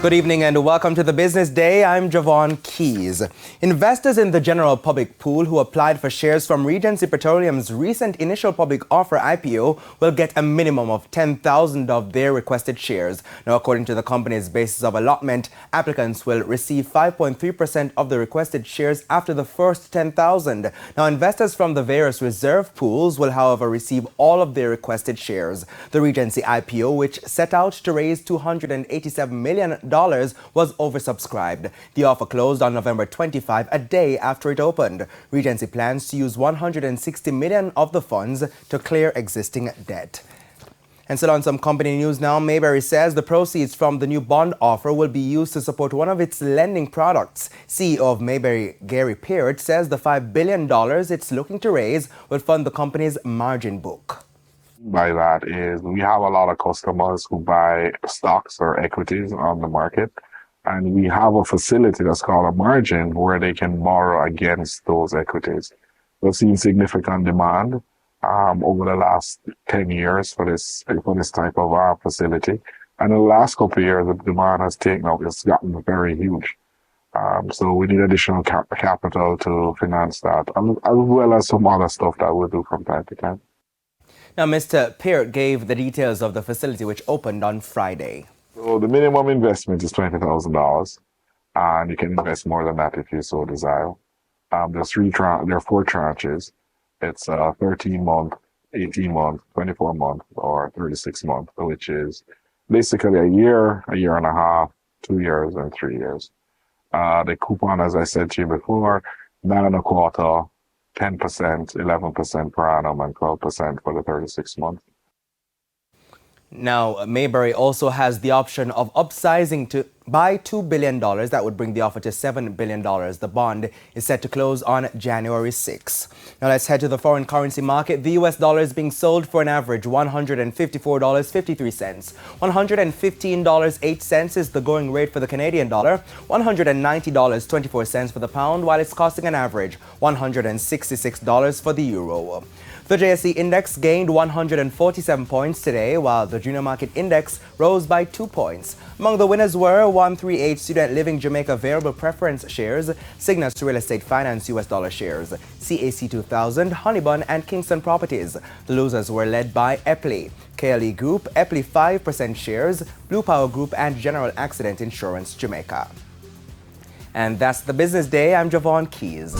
Good evening and welcome to the Business Day. I'm Javon Keys. Investors in the general public pool who applied for shares from Regency Petroleum's recent initial public offer IPO will get a minimum of 10,000 of their requested shares. Now, according to the company's basis of allotment, applicants will receive 5.3% of the requested shares after the first 10,000. Now, investors from the various reserve pools will, however, receive all of their requested shares. The Regency IPO, which set out to raise $287 million, was oversubscribed. The offer closed on November 25, a day after it opened. Regency plans to use $160 million of the funds to clear existing debt. And still on some company news now, Mayberry says the proceeds from the new bond offer will be used to support one of its lending products. CEO of Mayberry, Gary Peart, says the $5 billion it's looking to raise will fund the company's margin book. By that is we have a lot of customers who buy stocks or equities on the market, and we have a facility that's called a margin where they can borrow against those equities. We've seen significant demand over the last 10 years for this type of facility, and in the last couple of years the demand has taken up. It's gotten very huge. So we need additional capital to finance that, as well as some other stuff that we'll do from time to time. Now, Mr. Peart gave the details of the facility, which opened on Friday. So the minimum investment is $20,000, and you can invest more than that if you so desire. There are 4 tranches. It's 13-month, 18-month, 24-month, or 36-month, which is basically a year and a half, 2 years, and 3 years. The coupon, as I said to you before, 9.25%. 10%, 11% per annum, and 12% for the 36 months. Now, Mayberry also has the option of upsizing to by $2 billion. That would bring the offer to $7 billion. The bond is set to close on January 6. Now, let's head to the foreign currency market. The US dollar is being sold for an average $154.53. $115.08 is the going rate for the Canadian dollar. $190.24 for the pound, while it's costing an average $166 for the euro. The JSE index gained 147 points today, while the junior market index rose by 2 points. Among the winners were 138 Student Living Jamaica Variable Preference shares, Cygnus Real Estate Finance US dollar shares, CAC 2000, Honeybun, and Kingston Properties. The losers were led by Epley, KLE Group, Epley 5% shares, Blue Power Group, and General Accident Insurance Jamaica. And that's the Business Day. I'm Javon Keys.